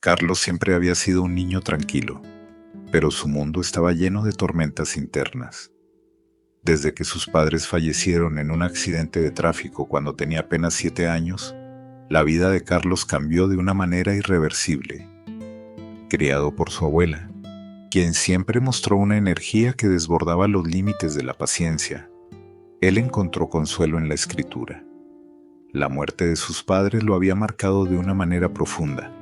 Carlos siempre había sido un niño tranquilo, pero su mundo estaba lleno de tormentas internas. Desde que sus padres fallecieron en un accidente de tráfico cuando tenía apenas 7 años, la vida de Carlos cambió de una manera irreversible. Criado por su abuela, quien siempre mostró una energía que desbordaba los límites de la paciencia, él encontró consuelo en la escritura. La muerte de sus padres lo había marcado de una manera profunda,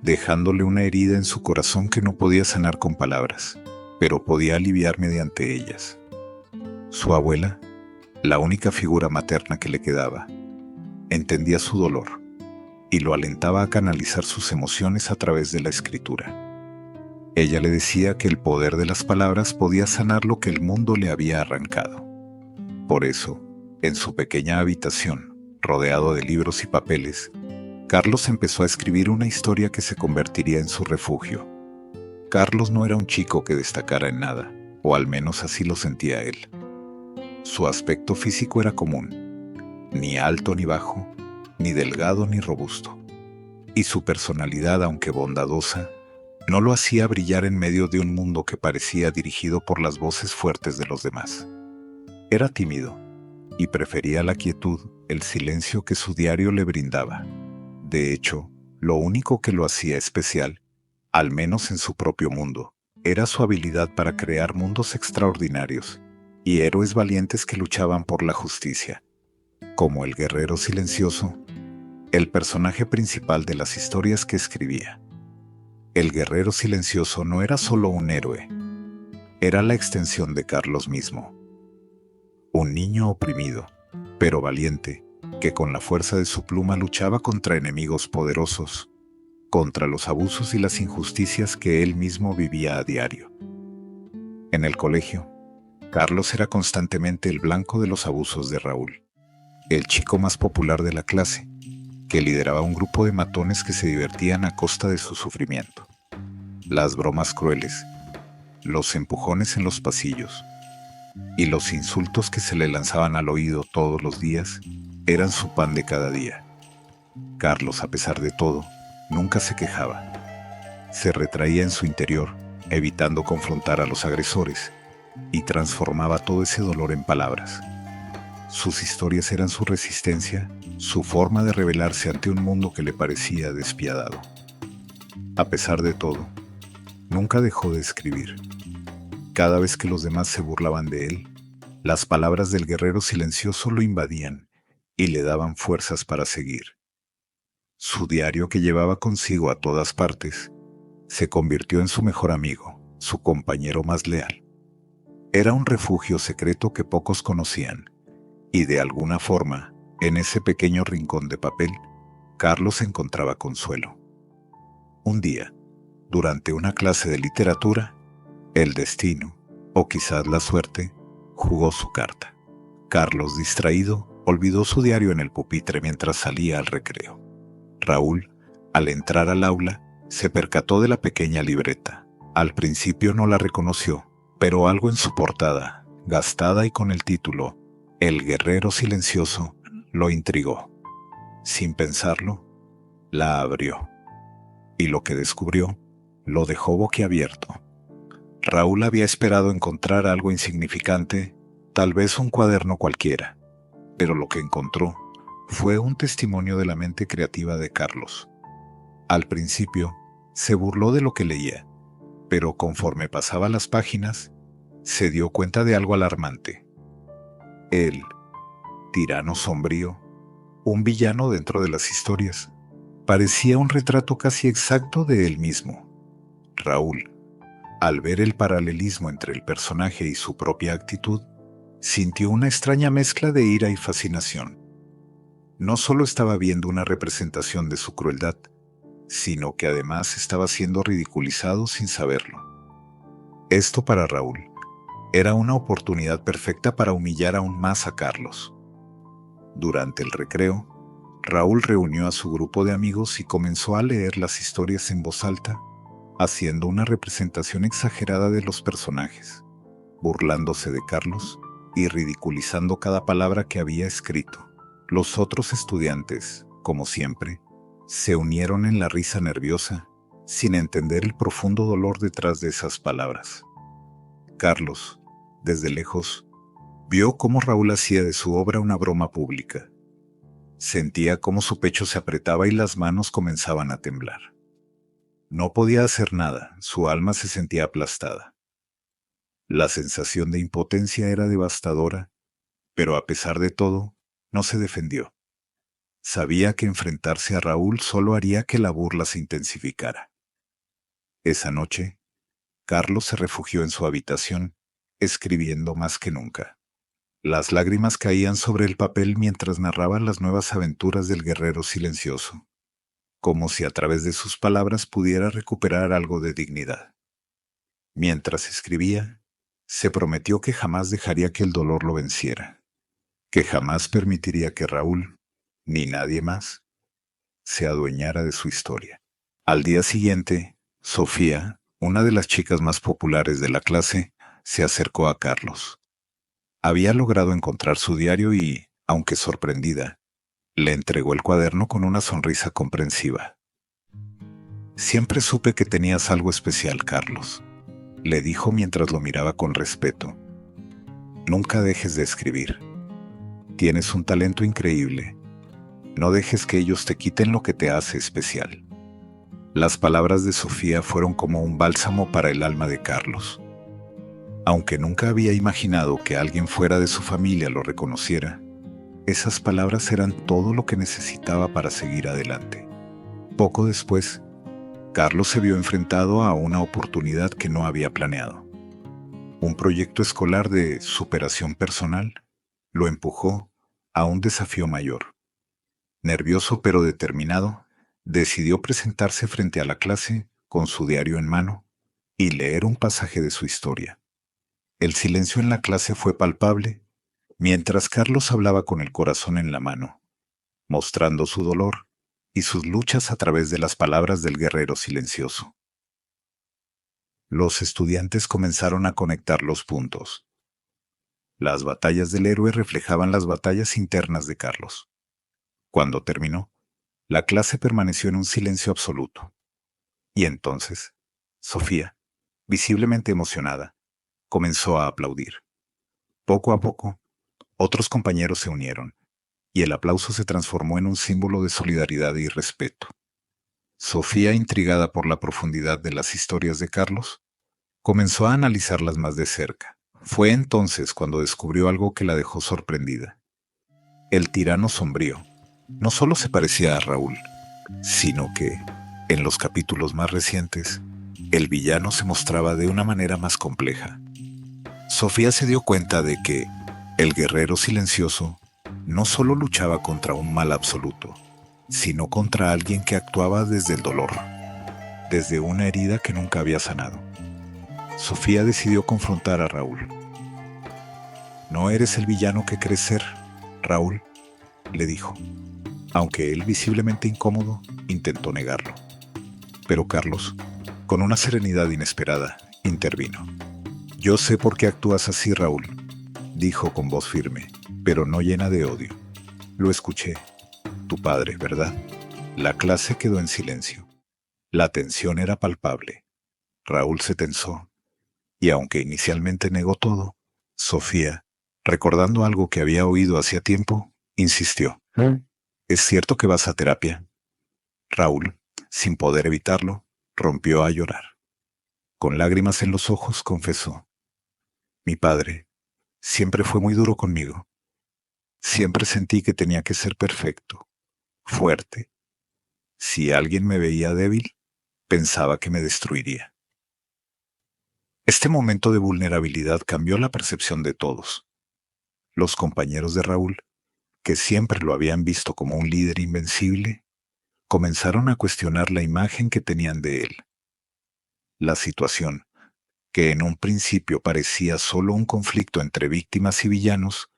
dejándole una herida en su corazón que no podía sanar con palabras, pero podía aliviar mediante ellas. Su abuela, la única figura materna que le quedaba, entendía su dolor y lo alentaba a canalizar sus emociones a través de la escritura. Ella le decía que el poder de las palabras podía sanar lo que el mundo le había arrancado. Por eso, en su pequeña habitación, rodeado de libros y papeles, Carlos empezó a escribir una historia que se convertiría en su refugio. Carlos no era un chico que destacara en nada, o al menos así lo sentía él. Su aspecto físico era común, ni alto ni bajo, ni delgado ni robusto. Y su personalidad, aunque bondadosa, no lo hacía brillar en medio de un mundo que parecía dirigido por las voces fuertes de los demás. Era tímido, y prefería la quietud, el silencio que su diario le brindaba. De hecho, lo único que lo hacía especial, al menos en su propio mundo, era su habilidad para crear mundos extraordinarios y héroes valientes que luchaban por la justicia. Como el guerrero silencioso, el personaje principal de las historias que escribía. El guerrero silencioso no era solo un héroe, era la extensión de Carlos mismo. Un niño oprimido, pero valiente, que con la fuerza de su pluma luchaba contra enemigos poderosos, contra los abusos y las injusticias que él mismo vivía a diario. En el colegio, Carlos era constantemente el blanco de los abusos de Raúl, el chico más popular de la clase, que lideraba un grupo de matones que se divertían a costa de su sufrimiento. Las bromas crueles, los empujones en los pasillos y los insultos que se le lanzaban al oído todos los días eran su pan de cada día. Carlos, a pesar de todo, nunca se quejaba. Se retraía en su interior, evitando confrontar a los agresores, y transformaba todo ese dolor en palabras. Sus historias eran su resistencia, su forma de rebelarse ante un mundo que le parecía despiadado. A pesar de todo, nunca dejó de escribir. Cada vez que los demás se burlaban de él, las palabras del guerrero silencioso lo invadían y le daban fuerzas para seguir. Su diario, que llevaba consigo a todas partes, se convirtió en su mejor amigo, su compañero más leal. Era un refugio secreto que pocos conocían, y de alguna forma, en ese pequeño rincón de papel, Carlos encontraba consuelo. Un día, durante una clase de literatura, el destino, o quizás la suerte, jugó su carta. Carlos, distraído, olvidó su diario en el pupitre mientras salía al recreo. Raúl, al entrar al aula, se percató de la pequeña libreta. Al principio no la reconoció, pero algo en su portada, gastada y con el título El guerrero silencioso, lo intrigó. Sin pensarlo, la abrió. Y lo que descubrió lo dejó boquiabierto. Raúl había esperado encontrar algo insignificante, tal vez un cuaderno cualquiera, pero lo que encontró fue un testimonio de la mente creativa de Carlos. Al principio, se burló de lo que leía, pero conforme pasaba las páginas, se dio cuenta de algo alarmante. El tirano sombrío, un villano dentro de las historias, parecía un retrato casi exacto de él mismo. Raúl, al ver el paralelismo entre el personaje y su propia actitud, sintió una extraña mezcla de ira y fascinación. No solo estaba viendo una representación de su crueldad, sino que además estaba siendo ridiculizado sin saberlo. Esto, para Raúl, era una oportunidad perfecta para humillar aún más a Carlos. Durante el recreo, Raúl reunió a su grupo de amigos y comenzó a leer las historias en voz alta, haciendo una representación exagerada de los personajes, burlándose de Carlos y ridiculizando cada palabra que había escrito. Los otros estudiantes, como siempre, se unieron en la risa nerviosa sin entender el profundo dolor detrás de esas palabras. Carlos, desde lejos, vio cómo Raúl hacía de su obra una broma pública. Sentía cómo su pecho se apretaba y las manos comenzaban a temblar. No podía hacer nada, su alma se sentía aplastada. La sensación de impotencia era devastadora, pero a pesar de todo, no se defendió. Sabía que enfrentarse a Raúl solo haría que la burla se intensificara. Esa noche, Carlos se refugió en su habitación, escribiendo más que nunca. Las lágrimas caían sobre el papel mientras narraba las nuevas aventuras del guerrero silencioso, como si a través de sus palabras pudiera recuperar algo de dignidad. Mientras escribía, se prometió que jamás dejaría que el dolor lo venciera, que jamás permitiría que Raúl, ni nadie más, se adueñara de su historia. Al día siguiente, Sofía, una de las chicas más populares de la clase, se acercó a Carlos. Había logrado encontrar su diario y, aunque sorprendida, le entregó el cuaderno con una sonrisa comprensiva. «Siempre supe que tenías algo especial, Carlos», le dijo mientras lo miraba con respeto. «Nunca dejes de escribir. Tienes un talento increíble. No dejes que ellos te quiten lo que te hace especial». Las palabras de Sofía fueron como un bálsamo para el alma de Carlos. Aunque nunca había imaginado que alguien fuera de su familia lo reconociera, esas palabras eran todo lo que necesitaba para seguir adelante. Poco después, Carlos se vio enfrentado a una oportunidad que no había planeado. Un proyecto escolar de superación personal lo empujó a un desafío mayor. Nervioso pero determinado, decidió presentarse frente a la clase con su diario en mano y leer un pasaje de su historia. El silencio en la clase fue palpable, mientras Carlos hablaba con el corazón en la mano, mostrando su dolor y sus luchas a través de las palabras del guerrero silencioso. Los estudiantes comenzaron a conectar los puntos. Las batallas del héroe reflejaban las batallas internas de Carlos. Cuando terminó, la clase permaneció en un silencio absoluto. Y entonces, Sofía, visiblemente emocionada, comenzó a aplaudir. Poco a poco, otros compañeros se unieron, y el aplauso se transformó en un símbolo de solidaridad y respeto. Sofía, intrigada por la profundidad de las historias de Carlos, comenzó a analizarlas más de cerca. Fue entonces cuando descubrió algo que la dejó sorprendida. El tirano sombrío no solo se parecía a Raúl, sino que, en los capítulos más recientes, el villano se mostraba de una manera más compleja. Sofía se dio cuenta de que el guerrero silencioso no solo luchaba contra un mal absoluto, sino contra alguien que actuaba desde el dolor, desde una herida que nunca había sanado. Sofía decidió confrontar a Raúl. «No eres el villano que crees ser, Raúl», le dijo, aunque él, visiblemente incómodo, intentó negarlo. Pero Carlos, con una serenidad inesperada, intervino. «Yo sé por qué actúas así, Raúl», dijo con voz firme, pero no llena de odio. «Lo escuché. Tu padre, ¿verdad?» La clase quedó en silencio. La tensión era palpable. Raúl se tensó, y aunque inicialmente negó todo, Sofía, recordando algo que había oído hacía tiempo, insistió. «¿Es cierto que vas a terapia?» Raúl, sin poder evitarlo, rompió a llorar. Con lágrimas en los ojos, confesó. «Mi padre siempre fue muy duro conmigo. Siempre sentí que tenía que ser perfecto, fuerte. Si alguien me veía débil, pensaba que me destruiría». Este momento de vulnerabilidad cambió la percepción de todos. Los compañeros de Raúl, que siempre lo habían visto como un líder invencible, comenzaron a cuestionar la imagen que tenían de él. La situación, que en un principio parecía solo un conflicto entre víctimas y villanos,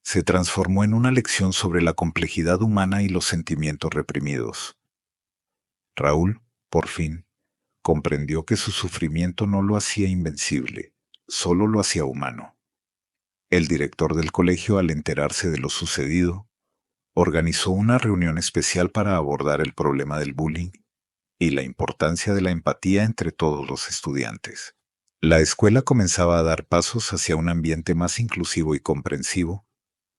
se transformó en una lección sobre la complejidad humana y los sentimientos reprimidos. Raúl, por fin, comprendió que su sufrimiento no lo hacía invencible, solo lo hacía humano. El director del colegio, al enterarse de lo sucedido, organizó una reunión especial para abordar el problema del bullying y la importancia de la empatía entre todos los estudiantes. La escuela comenzaba a dar pasos hacia un ambiente más inclusivo y comprensivo,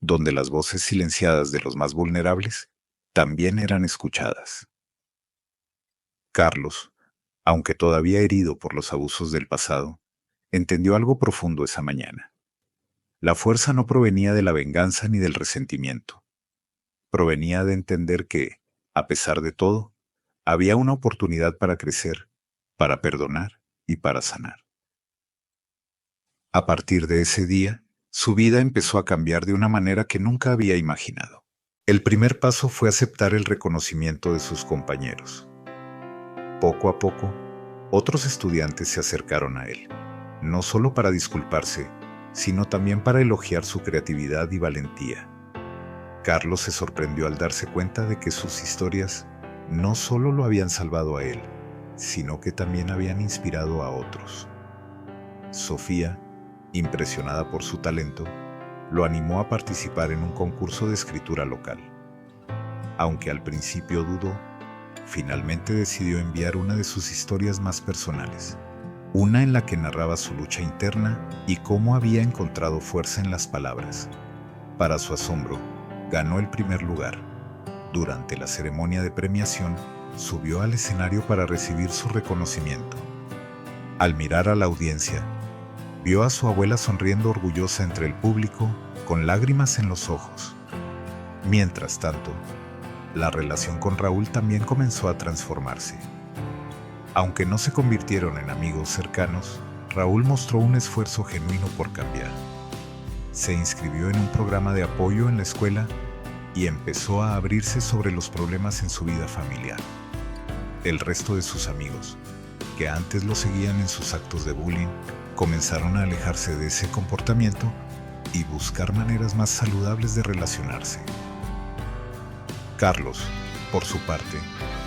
donde las voces silenciadas de los más vulnerables también eran escuchadas. Carlos, aunque todavía herido por los abusos del pasado, entendió algo profundo esa mañana. La fuerza no provenía de la venganza ni del resentimiento. Provenía de entender que, a pesar de todo, había una oportunidad para crecer, para perdonar y para sanar. A partir de ese día, su vida empezó a cambiar de una manera que nunca había imaginado. El primer paso fue aceptar el reconocimiento de sus compañeros. Poco a poco, otros estudiantes se acercaron a él, no solo para disculparse, sino también para elogiar su creatividad y valentía. Carlos se sorprendió al darse cuenta de que sus historias no solo lo habían salvado a él, sino que también habían inspirado a otros. Sofía, impresionada por su talento, lo animó a participar en un concurso de escritura local. Aunque al principio dudó, finalmente decidió enviar una de sus historias más personales, una en la que narraba su lucha interna y cómo había encontrado fuerza en las palabras. Para su asombro, ganó el primer lugar. Durante la ceremonia de premiación, subió al escenario para recibir su reconocimiento. Al mirar a la audiencia, vio a su abuela sonriendo orgullosa entre el público, con lágrimas en los ojos. Mientras tanto, la relación con Raúl también comenzó a transformarse. Aunque no se convirtieron en amigos cercanos, Raúl mostró un esfuerzo genuino por cambiar. Se inscribió en un programa de apoyo en la escuela y empezó a abrirse sobre los problemas en su vida familiar. El resto de sus amigos, que antes lo seguían en sus actos de bullying, comenzaron a alejarse de ese comportamiento y buscar maneras más saludables de relacionarse. Carlos, por su parte,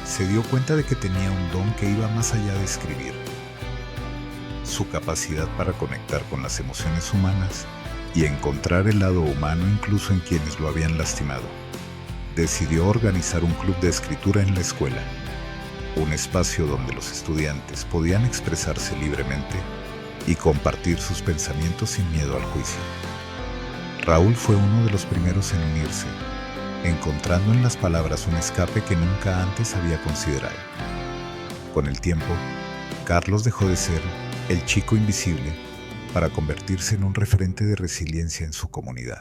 se dio cuenta de que tenía un don que iba más allá de escribir. Su capacidad para conectar con las emociones humanas y encontrar el lado humano incluso en quienes lo habían lastimado. Decidió organizar un club de escritura en la escuela, un espacio donde los estudiantes podían expresarse libremente y compartir sus pensamientos sin miedo al juicio. Raúl fue uno de los primeros en unirse, encontrando en las palabras un escape que nunca antes había considerado. Con el tiempo, Carlos dejó de ser el chico invisible para convertirse en un referente de resiliencia en su comunidad.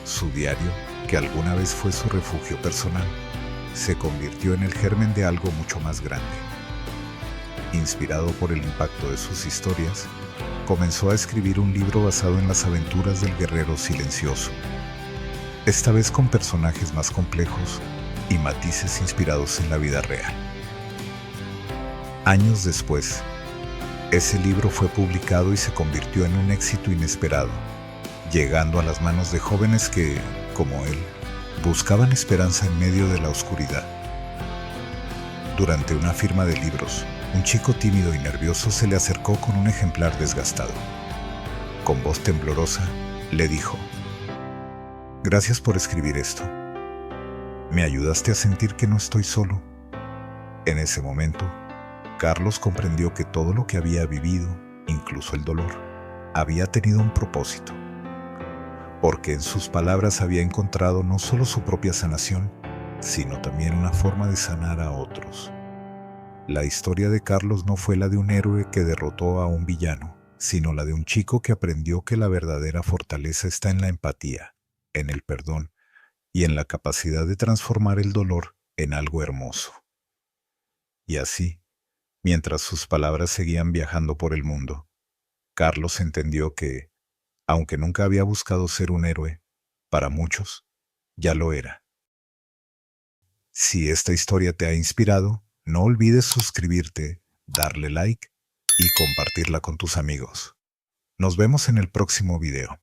Su diario, que alguna vez fue su refugio personal, se convirtió en el germen de algo mucho más grande. Inspirado por el impacto de sus historias, comenzó a escribir un libro basado en las aventuras del guerrero silencioso, esta vez con personajes más complejos y matices inspirados en la vida real. Años después, ese libro fue publicado y se convirtió en un éxito inesperado, llegando a las manos de jóvenes que, como él, buscaban esperanza en medio de la oscuridad. Durante una firma de libros, un chico tímido y nervioso se le acercó con un ejemplar desgastado. Con voz temblorosa, le dijo: «Gracias por escribir esto. Me ayudaste a sentir que no estoy solo». En ese momento, Carlos comprendió que todo lo que había vivido, incluso el dolor, había tenido un propósito, porque en sus palabras había encontrado no solo su propia sanación, sino también una forma de sanar a otros. La historia de Carlos no fue la de un héroe que derrotó a un villano, sino la de un chico que aprendió que la verdadera fortaleza está en la empatía, en el perdón y en la capacidad de transformar el dolor en algo hermoso. Y así, mientras sus palabras seguían viajando por el mundo, Carlos entendió que, aunque nunca había buscado ser un héroe, para muchos, ya lo era. Si esta historia te ha inspirado, no olvides suscribirte, darle like y compartirla con tus amigos. Nos vemos en el próximo video.